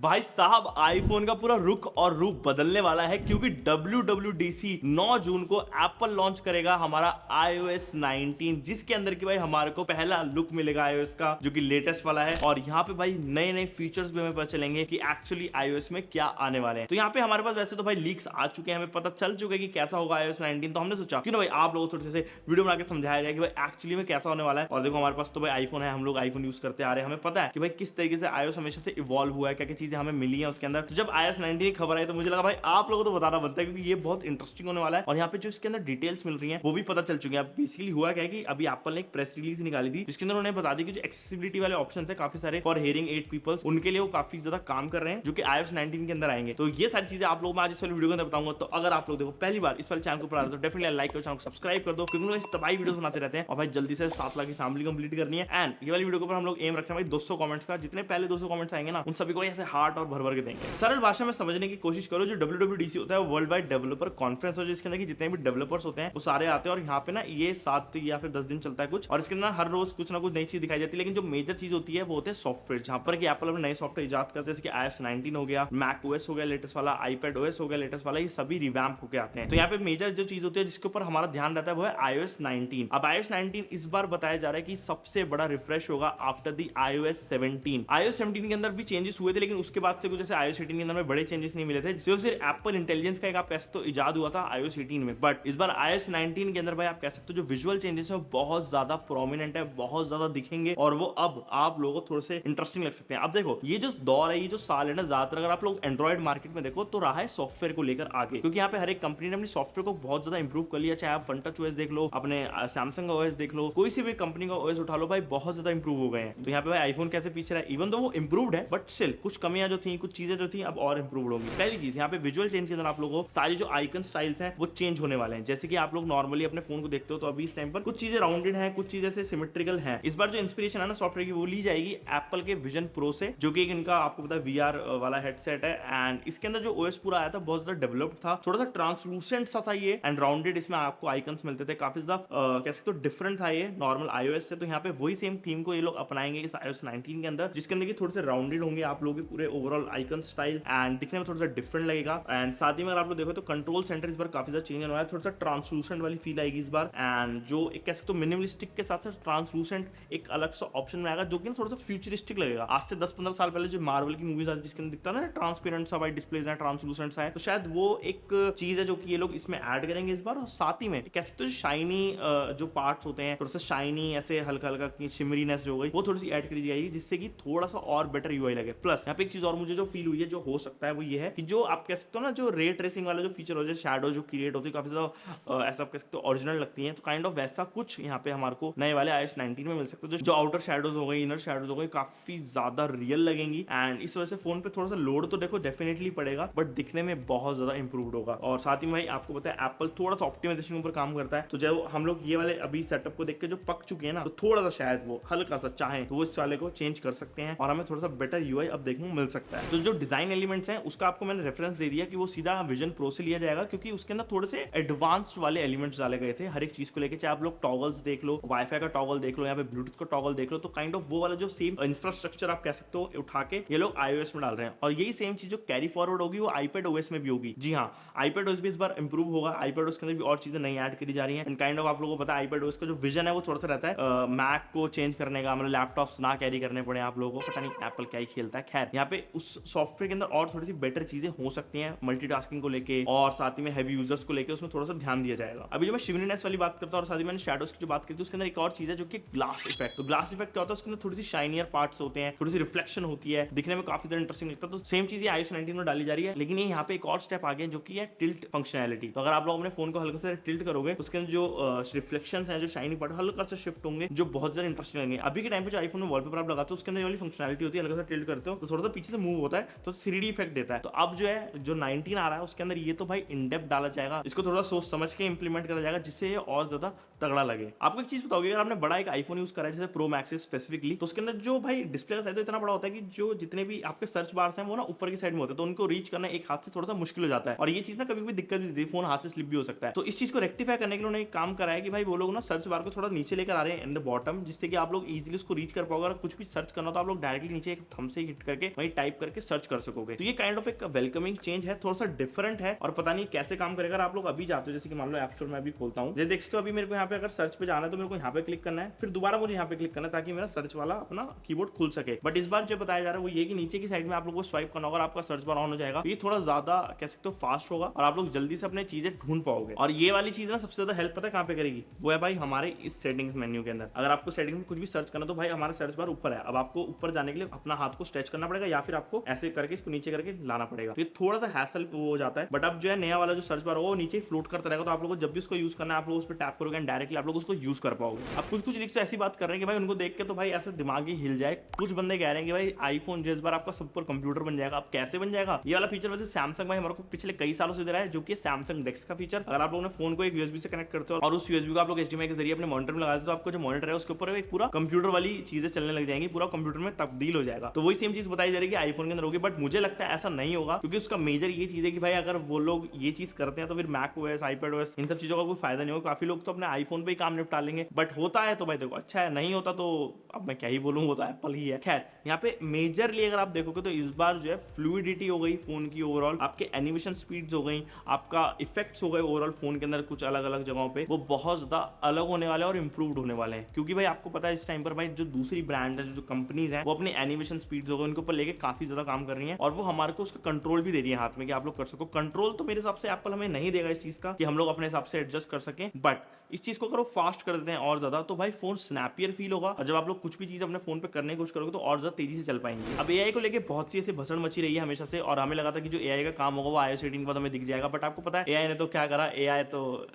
भाई साहब आईफोन का पूरा रुख और रूप बदलने वाला है क्योंकि WWDC 9 जून को एप्पल लॉन्च करेगा हमारा iOS 19, जिसके अंदर की भाई हमारे को पहला लुक मिलेगा iOS का जो कि लेटेस्ट वाला है। और यहाँ पे भाई नए नए फीचर्स भी हमें पता चलेंगे कि एक्चुअली iOS में क्या आने वाले हैं। तो यहाँ पे हमारे पास वैसे तो भाई लीक्स आ चुके हैं, हमें पता चल चुका है कि कैसा होगा iOS 19। तो हमने सोचा क्यों ना भाई आप लोगों को थोड़े से वीडियो बना के समझाया जाए कि भाई एक्चुअली में कैसा होने वाला है। और देखो हमारे पास तो भाई आईफोन है, हम लोग आईफोन यूज करते आ रहे हैं, हमें पता है कि भाई किस तरीके से iOS हमेशा से इवॉल्व हुआ है, क्या क्या चीजें हमें मिली है उसके अंदर। तो जब iOS 19 की खबर आई तो मुझे लगा भाई आप लोगों को तो बताना बनता है क्योंकि ये बहुत इंटरेस्टिंग होने वाला है। और यहाँ पे जो इसके अंदर डिटेल्स मिल रही है वो भी पता चल चुकी है। बेसिकली हुआ क्या है कि अभी एप्पल ने एक प्रेस रिलीज निकाली थी जिसके अंदर उन्होंने बता दी कि जो एक्सेसिबिलिटी वाले ऑप्शन है काफी सारे फॉर हियरिंग एड पीपल्स, उनके लिए वो काफी ज्यादा काम कर रहे हैं जो कि iOS 19 के अंदर आएंगे। तो ये सारी चीजें आप लोग मैं आज इस वाली वीडियो के अंदर बताऊंगा। तो अगर आप लोग देखो पहली बार इस वाले चैनल को तो डेफिनेटली लाइक करो, चैनल को सब्सक्राइब कर दो क्योंकि इस तबाही वीडियोस बनाते रहते हैं। और भाई जल्दी से 7 लाख की फैमिली कंप्लीट करनी है। एंड ये वाली वीडियो के ऊपर हम लोग एम रखते हैं भाई 200 कमेंट्स का। जितने पहले 200 कमेंट्स आएंगे ना उन सभी को ऐसे हार्ट और भर भर के देंगे। सरल भाषा में समझने की कोशिश करो, जो WWDC होता है वो वर्ल्ड वाइड डेवलपर कॉन्फ्रेंस है जिसके अंदर जितने भी डेवलपर्स होते हैं वो सारे आते हैं। और यहाँ पे ना ये 7 या फिर 10 दिन चलता है कुछ, और इसके अंदर हर रोज कुछ ना कुछ नई चीज दिखाई जाती है। लेकिन जो मेजर चीज होती है वो होते हैं सॉफ्टवेयर, जहां पर कि एप्पल अपने नए सॉफ्टवेयर इजाद करते हैं, जैसे कि iOS 19 हो गया, macOS हो गया लेटेस्ट वाला, iPadOS हो गया लेटेस्ट वाला, ये सभी रिवैम्प होके आते हैं। तो यहाँ पे मेजर जो चीज होती है जिसके ऊपर हमारा ध्यान रहता है वो है iOS 19। अब iOS 19 इस बार बताया जा रहा है कि सबसे बड़ा रिफ्रेश होगा आफ्टर द iOS 17। iOS 17 के अंदर भी चेंजेस हुए थे लेकिन उसके बाद से कुछ जैसे iOS 18 के अंदर में बड़े चेंजेस नहीं मिले थे, सिर्फ एप्पल इंटेलिजेंस का एक आप कह सकते हो इजाद हुआ था iOS 18 में। बट इस बार iOS 19 के अंदर भाई आप कह सकते हो जो विजुअल चेंजेस है बहुत ज्यादा प्रोमिनेंट है, बहुत ज्यादा दिखेंगे और वो अब आप लोगों को थोड़े से इंटरेस्टिंग लग सकते हैं। अब देखो ये जो दौर है, ये जो साल है ना, ज्यादातर अगर आप लोग एंड्रॉइड मार्केट में देखो तो रहा है सॉफ्टवेयर को लेकर आगे, क्योंकि यहाँ पे हर एक कंपनी ने अपनी सॉफ्टवेयर को बहुत ज्यादा इंप्रूव कर लिया। चाहे आप फंटच ओएस देख लो, अपने सैमसंग का ओएस देख लो, कोई सी भी कंपनी का ओएस उठा लो भाई, बहुत ज्यादा इंप्रूव हो गए हैं। तो यहाँ पे भाई आईफोन कैसे पीछे रहा है, इवन तो वो इंप्रूव्ड है बट स्टिल कुछ कमियां जो थी, कुछ चीजें जो थी अब और इंप्रूव होंगी। पहली चीज यहाँ पे विजुअल चेंज के अंदर आप लोगों को सारी जो आइकन स्टाइल्स हैं वो चेंज होने वाले हैं। जैसे कि आप लोग नॉर्मली अपने फोन को देखते हो तो अभी इस टाइम पर कुछ चीजें राउंडेड हैं, कुछ चीजें से सिमेट्रिकल हैं। इस बार जो इंस्पिरेशन है ना सॉफ्टवेयर की वो ली जाएगी एप्पल के विजन प्रो से, जो कि इनका आपको पता है VR वाला हेडसेट है। एंड इसके अंदर जो ओएस पूरा आया था बहुत ज्यादा डेवलप्ड था, थोड़ा सा ट्रांसलूसेंट सा था ये, एंड राउंडेड इसमें आपको आइकन्स मिलते थे, काफी ज्यादा कह सकते हो डिफरेंट था ये नॉर्मल iOS से। तो यहाँ पे वही सेम थीम को ये लोग अपनाएंगे इस iOS 19 के अंदर, जिसके अंदर की थोड़े से राउंडेड होंगे आप लोगों के पूरे ओवरऑल आइकन स्टाइल, एंड दिखने में थोड़ा सा डिफरेंट लगेगा। एंड साथ ही में अगर आप लोग देखो तो कंट्रोल सेंटर इस बार काफी ज्यादा चेंज होने वाला है, थोड़ा सा ट्रांसलूसेंट वाली फील आएगी इस बार। एंड जो एक कह सकते हो मिनिमलिस्टिक के साथ साथ ट्रांसलूसेंट एक अलग सा ऑप्शन में आएगा जो कि थोड़ा सा फ्यूचरिस्टिक लगेगा। आज से 10-15 साल पहले जो मार्वल की मूवीज आती जिसके अंदर दिखता ना ट्रांसपेरेंट सा वाइट डिस्प्लेज है, ट्रांसलूसेंट सा है, तो शायद वो एक चीज है जो कि ये लोग इसमें ऐड करेंगे इस बार। और साथ ही में कह सकते हो शाइनी जो पार्ट्स होते हैं, थोड़ा सा शाइनी ऐसे हल्का हल्का शिमरीनेस जो हो गई वो थोड़ी सी ऐड करी जाएगी, जिससे कि थोड़ा सा और बेटर यूआई लगे। प्लस यहाँ पे एक चीज और मुझे जो फील हुई है जो हो सकता है वो ये है कि जो आप कह सकते हो ना जो रे ट्रेसिंग वाला जो फीचर हो जाए, शैडो जो क्रिएट होती है काफी ज्यादा ऐसा आप कह सकते हो ओरिजिनल लगती है, तो काइंड ऑफ वैसा कुछ यहाँ पे हमारे को नए वाले iOS 19 में मिल सकता है। जो आउटर शैडोज हो गई, इनर शैडोज हो गई, काफी ज्यादा रियल लगेंगी। एंड इस वजह से फोन पे थोड़ा सा लोड तो देखो डेफिनेटली पड़ेगा बट दिखने में बहुत ज्यादा इंप्रूव्ड होगा। और साथ ही में आपको पता है एप्पल थोड़ा सा ऑप्टिमाइजेशन के ऊपर काम करता है, तो जब हम लोग ये वाले अभी सेटअप को देख के जो पक चुके हैं ना, तो थोड़ा सा शायद वो हल्का सा चाहे तो वो इस वाले को चेंज कर सकते हैं और हमें थोड़ा सा बेटर यूआई अब देखने को मिल सकता है। तो जो डिजाइन एलिमेंट्स हैं उसका आपको मैंने रेफरेंस दे दिया कि वो सीधा विजन प्रो से लिया जाएगा, क्योंकि उसके अंदर थोड़े से एडवांस्ड वाले एलिमेंट्स डाले गए थे हर एक चीज को लेकर। चाहे आप लोग टॉगल्स देख लो, वाईफाई का टॉगल देख लो, यहाँ पे ब्लूटूथ का टॉगल देख लो, तो काइंड ऑफ वो वाला जो सेम इंफ्रास्ट्रक्चर आप कह सकते हो उठा के ये लोग iOS में डाल रहे हैं। और यही सेम चीज जो कैरी फॉरवर्ड होगी वो iPadOS में भी होगी। जी हाँ, iPadOS भी इस बार इंप्रूव होगा, iPadOS के अंदर भी और चीजें नई ऐड करी जा रही हैं। एंड काइंड ऑफ आप लोगों को पता है iPadOS का जो विजन है वो थोड़ा सा रहता है मैक को चेंज करने का, मतलब लैपटॉप्स ना कैरी करने पड़े आप लोगों को। पता नहीं एप्पल क्या ही खेलता है। खैर यहाँ पे उस सॉफ्टवेयर के अंदर और थोड़ी सी बेटर चीजें हो सकती हैं मल्टीटास्किंग को लेके, और साथ ही में हैवी यूजर्स को लेके उसमें थोड़ा सा ध्यान दिया जाएगा। अभी जो मैं शिवरीनेस वाली बात करता हूँ और साथ ही मैंने शैडोज की जो बात की थी उसके अंदर एक और चीज है जो कि ग्लास इफेक्ट। तो ग्लास इफेक्ट क्या होता है, उसके अंदर थोड़ी सी शाइनियर पार्ट्स होते हैं, थोड़ी सी रिफ्लेक्शन होती है, दिखने में काफी ज्यादा इंटरेस्टिंग लगता है। तो सेम चीज iOS 19 में डाली जा रही है, लेकिन ये यहाँ पे एक और स्टेप आ गया जो कि है टिल्ट फंक्शनैलिटी। तो अगर आप लोग अपने फोन को हल्का से टिल्ट करोगे तो उसके अंदर जो रिफ्लेक्शंस हैं, जो शाइनी पार्ट हल्का सा शिफ्ट होंगे, जो बहुत ज्यादा इंटरेस्टिंग लगेंगे। अभी के टाइम पे जो आईफोन में वॉलपेपर आप लगाते हो उसके अंदर वाली फंक्शनैलिटी होती है, हल्का सा टिल्ट करते हो तो थोड़ा सा पीछे से मूव होता है तो 3D इफेक्ट देता है। तो अब जो है जो 19 आ रहा है उसके अंदर ये तो भाई इन डेप्थ डाला जाएगा, इसको थोड़ा सोच समझ के इंप्लीमेंट करा जाएगा जिससे ये और ज्यादा तगड़ा लगे। आपको एक चीज बताओगे, अगर आपने बड़ा एक आईफोन यूज करा है जैसे प्रो मैक्स स्पेसिफिकली, तो उसके अंदर जो भाई डिस्प्ले का साइज तो इतना बड़ा होता है कि जो जितने भी आपके सर्च बार्स हैं वो ना ऊपर की साइड में होते हैं, तो उनको रीच करना एक हाथ से थोड़ा सा मुश्किल हो जाता है। और ये चीज ना कभी भी दिक्कत भी देती है, फोन हाथ से स्लिप भी हो सकता है। तो इस चीज को रेक्टिफाई करने के लिए उन्होंने एक काम करा है कि भाई वो लोग ना सर्च बार को थोड़ा नीचे लेकर आ रहे हैं इन द बॉटम, जिससे कि आप लोग इजीली उसको रीच कर पाओगे। अगर कुछ भी सर्च करना तो आप लोग डायरेक्टली नीचे एक थंब से हिट करके वहीं टाइप करके सर्च कर सकोगे। तो ये काइंड ऑफ एक वेलकमिंग चेंज है, थोड़ा सा डिफरेंट है और पता नहीं कैसे काम करेगा। आप लोग अभी जाते हो, जैसे कि मान लो ऐप स्टोर में अभी खोलता हूँ, देख सकते हो अभी मेरे को यहाँ पे अगर सर्च पे जाना है तो मेरे को यहाँ पे क्लिक करना है, फिर दोबारा मुझे यहाँ पे क्लिक करना है ताकि मेरा सर्च वाला अपना कीबोर्ड खुल सके। बट इस बार जो बताया जा रहा है वो ये कि नीचे की साइड में आप लोग को स्वाइप करना होगा और आपका सर्च बार ऑन हो जाएगा। ये थोड़ा ज्यादा कह सकते हो फास्ट होगा और आप लोग जल्दी से अपने चीजें ढूंढ पाओगे। और ये वाली चीज ना सबसे ज्यादा हेल्प पता है कहाँ पे करेगी, वो है भाई हमारे इस सेटिंग्स मेन्यू के अंदर। अगर आपको सेटिंग में कुछ भी सर्च करना तो भाई हमारा सर्च बार ऊपर है, अब आपको ऊपर जाने के लिए अपना हाथ को स्ट्रेच करना पड़ेगा या फिर आपको ऐसे करके इसको नीचे करके लाना पड़ेगा। तो ये थोड़ा सा हैसल वो हो जाता है। बट अब जो है नया वाला जो सर्च बार होगा वो नीचे फ्लोट करता रहेगा, तो आप लोग को जब भी उसको यूज करना है आप लोग उस पर टैप करोगे एंड डायरेक्टली आप लोग उसको यूज कर पाओगे। अब कुछ कुछ तो ऐसी बात कर रहे हैं कि भाई उनको देख के तो भाई ऐसे दिमाग ही हिल जाए। कुछ बंदे कह रहे हैं कि भाई आईफोन जो इस बार आपका सब पर कंप्यूटर बन जाएगा। अब कैसे बन जाएगा ये वाला फीचर? वैसे सैमसंग भाई हमारे को पिछले कई सालों से दे रहा है, जो कि सैमसंग डेक्स का फीचर। अगर आप लोगों ने फोन को एक यूएसबी से कनेक्ट करते हो और उस यूएसबी को आप लोग एचडीएमआई के जरिए अपने मॉनिटर में लगाते हो तो आपको जो मॉनिटर है उसके ऊपर एक पूरा कंप्यूटर वाली चीजें चलने लग जाएंगी, पूरा कंप्यूटर में तब्दील हो जाएगा। तो वही सेम चीज बताई जा रही है आईफोन के अंदर होगी। बट मुझे लगता है ऐसा नहीं होगा, क्योंकि उसका मेजर ये चीज है कि भाई अगर वो लोग ये चीज करते हैं तो फिर मैक ओएस, आईपैड ओएस, इन सब चीजों का कोई फायदा नहीं होगा। काफी लोग तो अपने आईफोन पे ही काम निपटा लेंगे। बट होता है तो भाई देखो अच्छा है, नहीं होता तो अब मैं क्या ही बोलूं, वो तो एप्पल ही है। खैर यहाँ पे मेजरली अगर आप देखोगे तो इस बार जो है फ्लूइडिटी हो गई फोन की, ओवरऑल आपके एनिमेशन स्पीड्स हो गई, आपका इफेक्ट्स हो गए ओवरऑल फोन के अंदर कुछ अलग अलग जगहों पे, वो बहुत ज्यादा अलग होने वाले हैं और इंप्रूव्ड होने वाले हैं। क्योंकि भाई आपको पता है इस टाइम पर भाई जो दूसरी ब्रांड है, जो कंपनीज हैं, वो अपनी एनिमेशन स्पीड्स हो गए उनके ऊपर लेके काफी ज्यादा काम कर रही है और वो हमारे को उसका कंट्रोल भी दे रही है हाथ में कि आप लोग कर सको। कंट्रोल तो मेरे हिसाब से एप्पल हमें नहीं देगा इस चीज का कि हम लोग अपने हिसाब से एडजस्ट कर सकें, बट इस चीज को अगर वो फास्ट कर देते हैं और ज्यादा तो भाई फोन स्नैपियर फील होगा और जब आप लोग कुछ भी चीज अपने फोन पे करने की कोशिश करोगे तो और ज्यादा तेजी से चल पाएंगे। अब एआई को लेके बहुत सी ऐसी भसड़ मची रही है हमेशा से और हमें लगा था कि जो एआई का काम होगा वो iOS 18 के बाद हमें दिख जाएगा। बट आपको पता है एआई ने तो क्या करा, एआई तो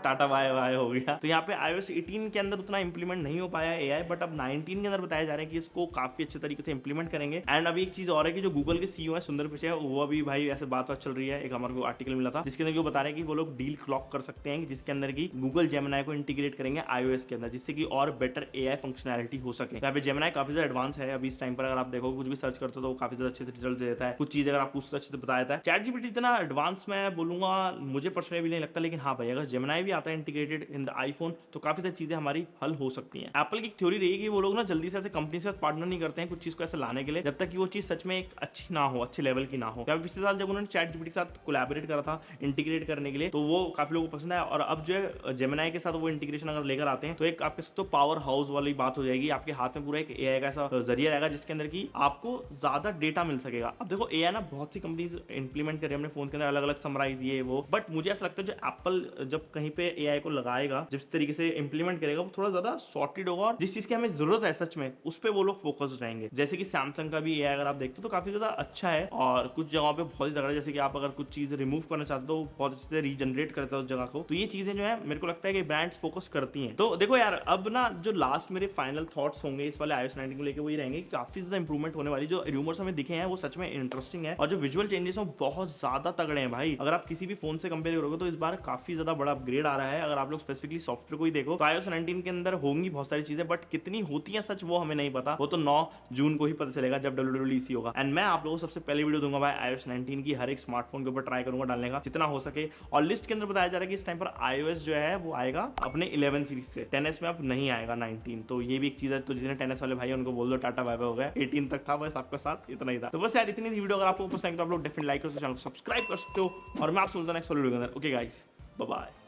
टाटा बाय बाय हो गया। तो यहाँ पे iOS 18 के अंदर उतना इंप्लीमेंट नहीं हो पाया एआई, बट अब 19 के अंदर बताया जा रहा है कि इसको काफी अच्छे तरीके से इंप्लीमेंट करेंगे। एंड अभी एक चीज और है कि जो गूगल के सीईओ है सुंदर पिचाई, वो अभी भाई ऐसे बात चल रही है, एक हमारे को आर्टिकल मिला था जिसके अंदर वो बता रहे हैं कि वो लोग डील क्लॉक कर सकते हैं जिसके अंदर की गूगल जेमिनाई को इंटीग्रेट करेंगे iOS के अंदर, जिससे कि और बेटर एआई फंक्शनैलिटी हो सके। यहाँ पे जेमिनाई काफी ज्यादा एडवांस है अभी इस टाइम पर। अगर आप देखो कुछ भी सर्च करते हो तो काफी ज्यादा अच्छे से रिजल्ट दे देता है, कुछ चीज अगर आप पूछते अच्छे से बता देता है। ChatGPT इतना एडवांस मैं बोलूंगा मुझे पर्सनली भी नहीं लगता, लेकिन हाँ भाई अगर जेमिनाई भी आता है इंटीग्रेटेड इन द आईफोन तो काफी सारी चीजें हमारी हल हो सकती हैं। एप्पल की एक थ्योरी रही है कि वो लोग ना जल्दी से ऐसे कंपनी से पार्टनर नहीं करते हैं कुछ चीज को ऐसे लाने के लिए जब तक कि वो चीज सच में एक अच्छी ना हो, अच्छे लेवल की ना हो। पिछले साल जब उन्होंने ChatGPT के साथ कोलैबोरेट करा था इंटीग्रेट करने के लिए तो वो काफी लोगों को पसंद आया और अब जो है जेमिनाई के साथ वो इंटीग्रेशन अगर लेकर आते हैं तो एक आपके तो पावर हाउस वाली बात हो जाएगी। आपके हाथ में पूरा एक एआई का ऐसा जरिया रहेगा जिसके अंदर की आपको ज्यादा डेटा मिल सकेगा। अब देखो एआई ना बहुत सी कंपनीज इंप्लीमेंट कर रही है अपने फोन के अंदर, अलग अलग समराइज ये वो, बट मुझे ऐसा लगता है जो एप्पल जब कहीं पे एआई को लगाएगा, जिस तरीके से इंप्लीमेंट करेगा वो थोड़ा ज्यादा सॉर्टेड होगा और जिस चीज की हमें जरूरत है सच में उस पे वो लोग फोकस रहेंगे। जैसे कि सैमसंग का भी एआई अगर आप देखते हो तो काफी ज्यादा अच्छा है और कुछ जगहों पे बहुत ही तगड़ा है। जैसे कि आप अगर कुछ चीज रिमूव करना चाहते हो बहुत अच्छे से रीजनरेट करता है उस जगह को। तो ये चीजें जो है मेरे को लगता है कि ब्रांड्स फोकस करती हैं। तो देखो यार अब ना जो लास्ट मेरे फाइनल थॉट्स होंगे इस वाले iOS 19 को लेकर वही रहेंगे, काफी ज्यादा इंप्रूवमेंट होने वाली। जो रूमर्स हमें दिखे हैं वो सच में इंटरेस्टिंग है और जो विजुअल चेंजेस हैं बहुत ज्यादा तगड़े हैं भाई। अगर आप किसी भी फोन से कंपेयर करोगे तो इस बार काफी ज्यादा बड़ा अपग्रेड आ रहा है। अगर आप लोग स्पेसिफिकली सॉफ्टवेयर को ही देखो तो iOS 19 के अंदर होंगी बहुत सारी चीजें, बट कितनी होती है सच वो हमें नहीं पता। वो तो 9 जून को ही पता चलेगा जब WWDC होगा। एंड मैं आप लोगों को सबसे पहले वीडियो दूंगा भाई iOS 19 की, हर एक स्मार्टफोन के ऊपर ट्राई करूंगा डालने का जितना हो सके। और लिस्ट के अंदर बताया जा रहा है कि इस टाइम पर iOS जो है वो आएगा अपने 11 सीरीज से, 10s में अब नहीं आएगा 19। तो ये भी एक चीज है, तो जितने 10s वाले भाई उनको बोल दो टाटा बाय बाय हो गया। 18 तक था बस आपका साथ, इतना ही था। तो बस यार इतनी वीडियो अगर आपको पसंद है तो आप लोग डेफिनेटली लाइक करो, चैनल को सब्सक्राइब कर सकते हो और मैं आपसे मिलता हूं नेक्स्ट वीडियो के अंदर। Okay guys, bye bye.